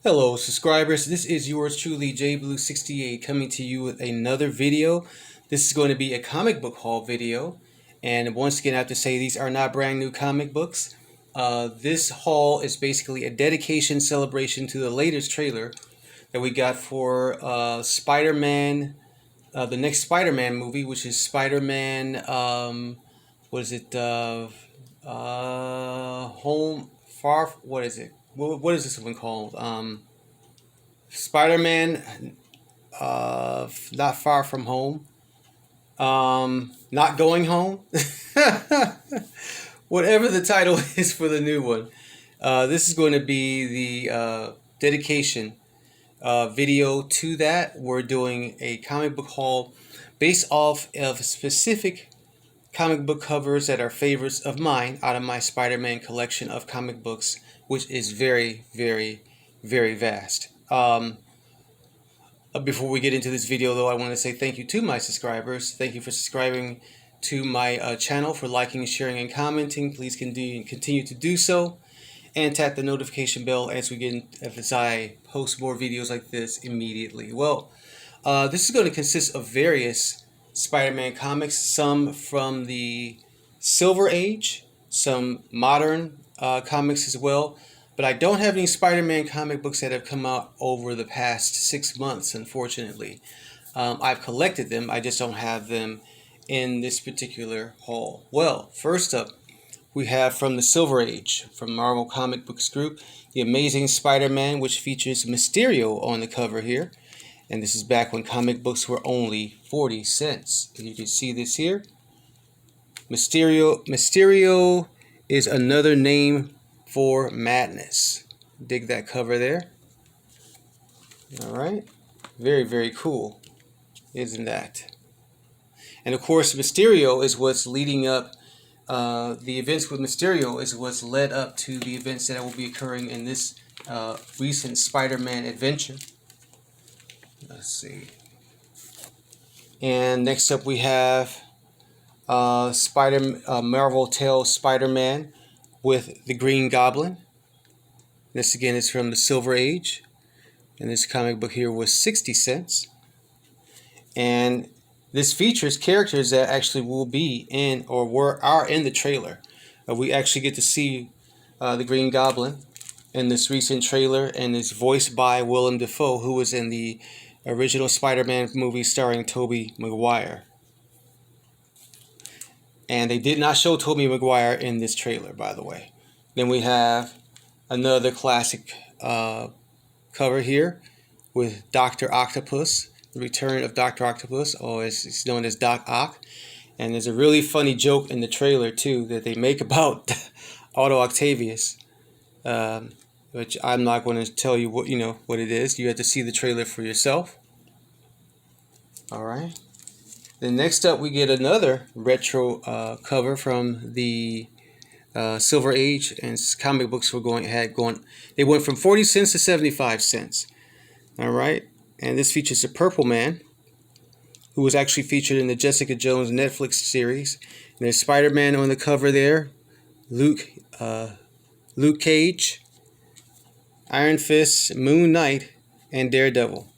Hello subscribers, this is yours truly JBlue68 coming to you with another video. This is going to be a comic book haul video, and once again I have to say these are not brand new comic books. This haul is basically a dedication celebration to the latest trailer that we got for Spider-Man, the next Spider-Man movie, which is Spider-Man, what is it, Home, Far, what is it? What is this one called? Spider-Man, not far from home. Not going home. Whatever the title is for the new one. This is going to be the dedication video to that. We're doing a comic book haul based off of specific comic book covers that are favorites of mine out of my Spider-Man collection of comic books, which is very, very, very vast. Before we get into this video, though, I want to say thank you to my subscribers. Thank you for subscribing to my channel, for liking, sharing, and commenting. Please continue to do so, and tap the notification bell as I post more videos like this immediately. Well, this is going to consist of various Spider-Man comics, some from the Silver Age, some modern comics as well. But I don't have any Spider-Man comic books that have come out over the past 6 months, unfortunately. I've collected them, I just don't have them in this particular haul. Well, first up, we have from the Silver Age, from Marvel Comic Books Group, The Amazing Spider-Man, which features Mysterio on the cover here. And this is back when comic books were only 40 cents. And you can see this here. Mysterio is another name for madness. Dig that cover there. Alright. Very, very cool. Isn't that? And of course, Mysterio is what's leading up. The events with Mysterio is what's led up to the events that will be occurring in this recent Spider-Man adventure. Let's see. And next up we have Marvel Tales Spider-Man with the Green Goblin. This again is from the Silver Age, and this comic book here was 60 cents. And this features characters that actually will be in or are in the trailer. We actually get to see the Green Goblin in this recent trailer, and it's voiced by Willem Dafoe, who was in the original Spider-Man movie starring Tobey Maguire. And they did not show Tobey Maguire in this trailer, by the way. Then we have another classic cover here with Dr. Octopus, the return of Dr. Octopus, or as it's known as Doc Ock. And there's a really funny joke in the trailer, too, that they make about Otto Octavius, which I'm not going to tell you what it is. You have to see the trailer for yourself. All right. Then next up, we get another retro cover from the Silver Age, and comic books they went from 40 cents to 75 cents. All right, and this features the Purple Man, who was actually featured in the Jessica Jones Netflix series. And there's Spider-Man on the cover there, Luke Cage, Iron Fist, Moon Knight, and Daredevil.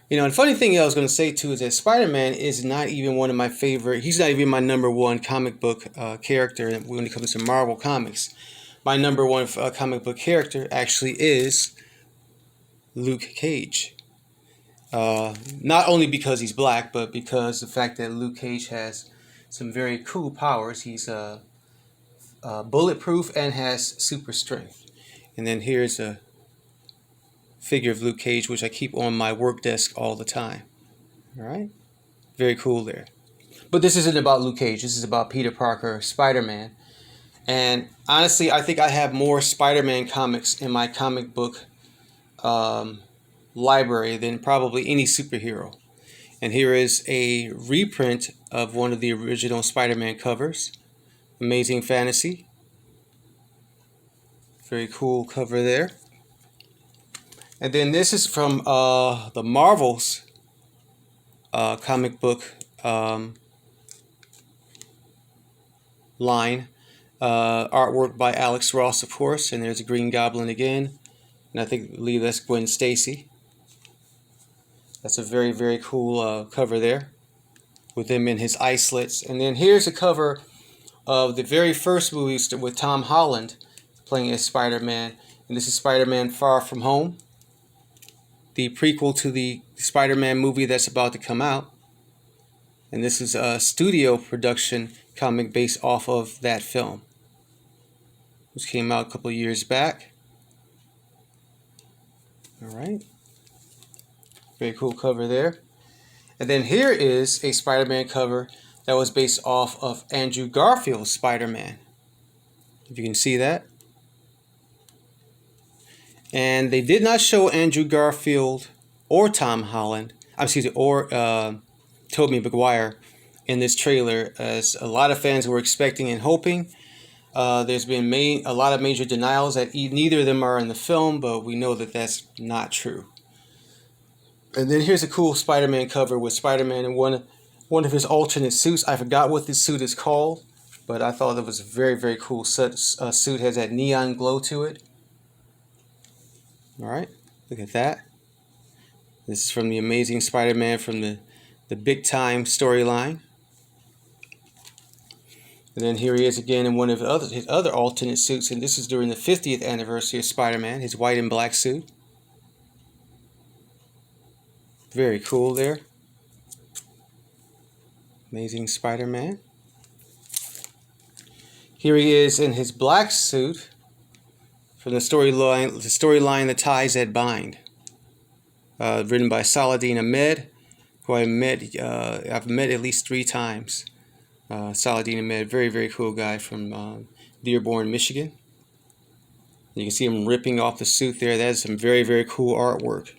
You know, and funny thing I was going to say too is that Spider-Man is not even one of my favorite. He's not even my number one comic book character when it comes to Marvel Comics. My number one comic book character actually is Luke Cage. Not only because he's black, but because the fact that Luke Cage has some very cool powers. He's bulletproof and has super strength. And then here's a figure of Luke Cage, which I keep on my work desk all the time. All right, very cool there. But this isn't about Luke Cage. This is about Peter Parker, Spider-Man. And honestly, I think I have more Spider-Man comics in my comic book library than probably any superhero. And here is a reprint of one of the original Spider-Man covers, Amazing Fantasy. Very cool cover there. And then this is from the Marvel's comic book line. Artwork by Alex Ross, of course. And there's a Green Goblin again. and I believe that's Gwen Stacy. That's a very, very cool cover there, with him in his islets. And then here's a cover of the very first movie with Tom Holland playing as Spider-Man. And this is Spider-Man Far From Home, the prequel to the Spider-Man movie that's about to come out. And this is a studio production comic based off of that film, which came out a couple of years back. Alright. Very cool cover there. And then here is a Spider-Man cover that was based off of Andrew Garfield's Spider-Man. If you can see that. And they did not show Andrew Garfield or Tom Holland, or Tobey Maguire in this trailer, as a lot of fans were expecting and hoping. There's been a lot of major denials that neither of them are in the film, but we know that that's not true. And then here's a cool Spider-Man cover with Spider-Man in one of his alternate suits. I forgot what this suit is called, but I thought it was a very, very cool suit. Has that neon glow to it. Alright, look at that. This is from the Amazing Spider-Man from the Big Time storyline. And then here he is again in one of his other alternate suits, and this is during the 50th anniversary of Spider-Man, his white and black suit. Very cool there. Amazing Spider-Man. Here he is in his black suit from the storyline The Ties That Bind. Written by Saladin Ahmed, who I've met at least 3 times. Saladin Ahmed, very, very cool guy from Dearborn, Michigan. You can see him ripping off the suit there. That is some very, very cool artwork.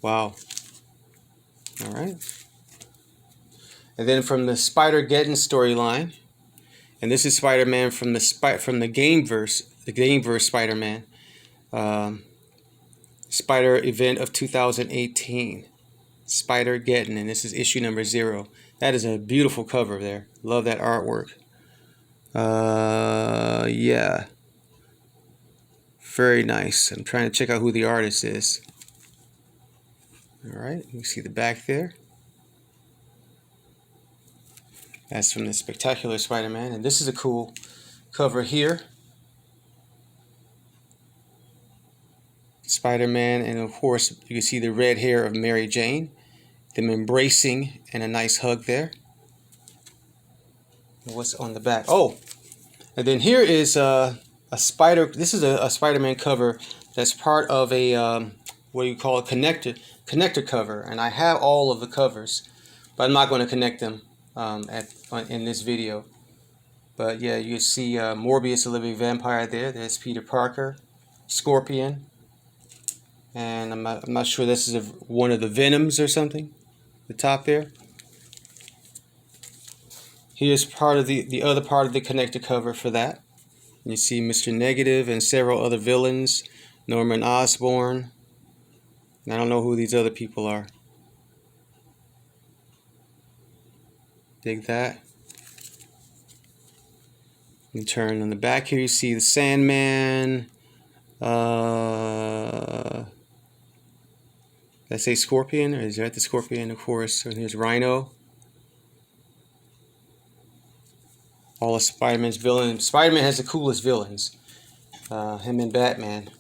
Wow. Alright. And then from the Spider-Geddon storyline, and this is Spider-Man from the Gameverse Spider-Man. Spider event of 2018. Spider-Geddon, and this is issue number 0. That is a beautiful cover there. Love that artwork. Yeah. Very nice. I'm trying to check out who the artist is. Alright, you see the back there. That's from the Spectacular Spider-Man, and this is a cool cover here. Spider-Man, and of course you can see the red hair of Mary Jane, them embracing, and a nice hug there. What's on the back? Oh, and then here is this is a Spider-Man cover that's part of a what do you call it, connector cover, and I have all of the covers, but I'm not going to connect them in this video. But yeah, you see Morbius the Living Vampire there. There's Peter Parker, Scorpion, and I'm not sure this is one of the Venoms or something. The top there. Here's part of the other part of the connector cover for that. You see Mr. Negative and several other villains, Norman Osborn. And I don't know who these other people are. Dig that. And turn on the back here, you see the Sandman. Did I say Scorpion? Or is that the Scorpion, of course? And here's Rhino. All of Spider-Man's villains. Spider-Man has the coolest villains. Him and Batman.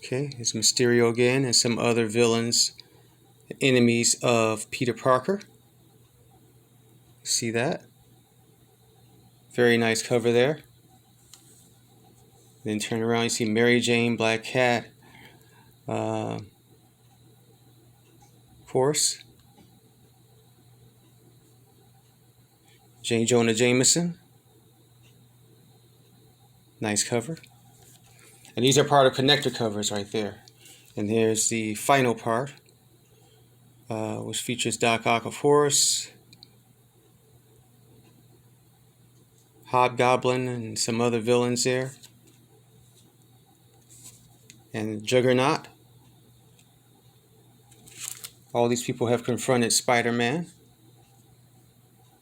Okay, here's Mysterio again, and some other villains, enemies of Peter Parker. See that? Very nice cover there. Then turn around, you see Mary Jane, Black Cat, of course, J. Jonah Jameson. Nice cover. And these are part of connector covers right there. And there's the final part, which features Doc Ock, of course, Hobgoblin, and some other villains there. And Juggernaut. All these people have confronted Spider-Man.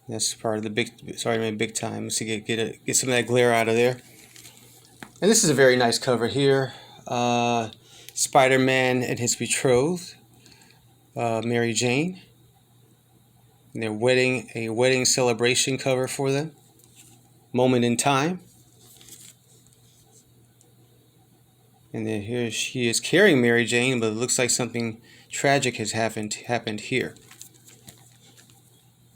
That's part of the Spider-Man Big Time. Let's see, get some of that glare out of there. And this is a very nice cover here. Spider-Man and his betrothed, Mary Jane. And their wedding, a wedding celebration cover for them. Moment in time. And then here she is carrying Mary Jane, but it looks like something tragic has happened here.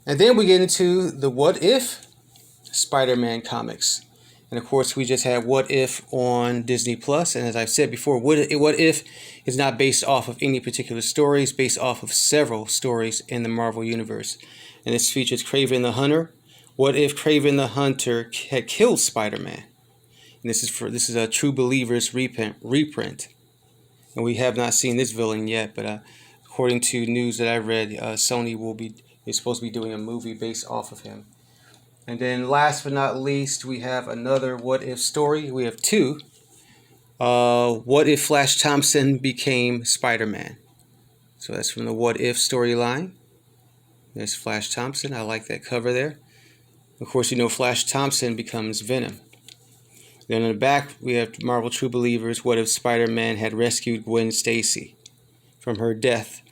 And then we get into the What If Spider-Man comics. And of course, we just had What If on Disney Plus. And as I've said before, What If is not based off of any particular story. It's based off of several stories in the Marvel Universe. And this features Kraven the Hunter. What if Kraven the Hunter had killed Spider-Man? And this is a True Believers reprint. And we have not seen this villain yet, but according to news that I read, Sony is supposed to be doing a movie based off of him. And then last but not least, we have another What If story. We have two. What if Flash Thompson became Spider-Man? So that's from the What If storyline. There's Flash Thompson. I like that cover there. Of course, you know Flash Thompson becomes Venom. Then in the back, we have Marvel True Believers. What if Spider-Man had rescued Gwen Stacy from her death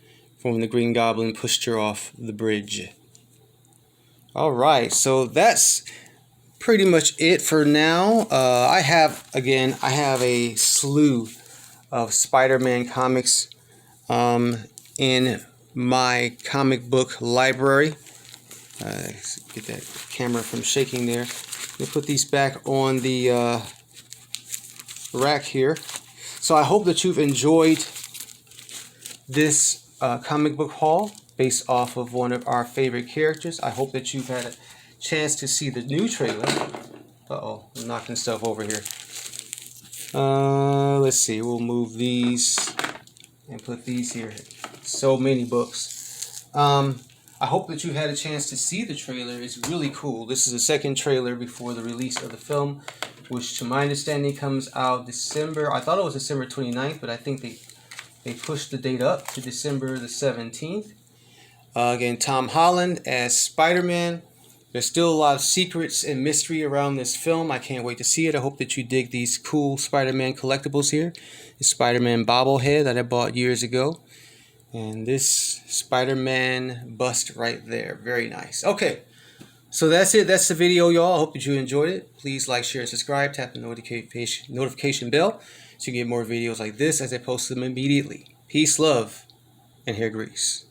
when the Green Goblin pushed her off the bridge? Alright, so that's pretty much it for now. I have a slew of Spider-Man comics in my comic book library. Get that camera from shaking there. Let me put these back on the rack here. So I hope that you've enjoyed this comic book haul based off of one of our favorite characters. I hope that you've had a chance to see the new trailer. Uh-oh, I'm knocking stuff over here. Let's see, we'll move these and put these here. So many books. I hope that you had a chance to see the trailer. It's really cool. This is the second trailer before the release of the film, which to my understanding comes out December. I thought it was December 29th, but I think they pushed the date up to December the 17th. Again, Tom Holland as Spider-Man. There's still a lot of secrets and mystery around this film. I can't wait to see it. I hope that you dig these cool Spider-Man collectibles here. The Spider-Man bobblehead that I bought years ago. And this Spider-Man bust right there. Very nice. Okay, so that's it. That's the video, y'all. I hope that you enjoyed it. Please like, share, and subscribe. Tap the notification bell so you get more videos like this as I post them immediately. Peace, love, and hair grease.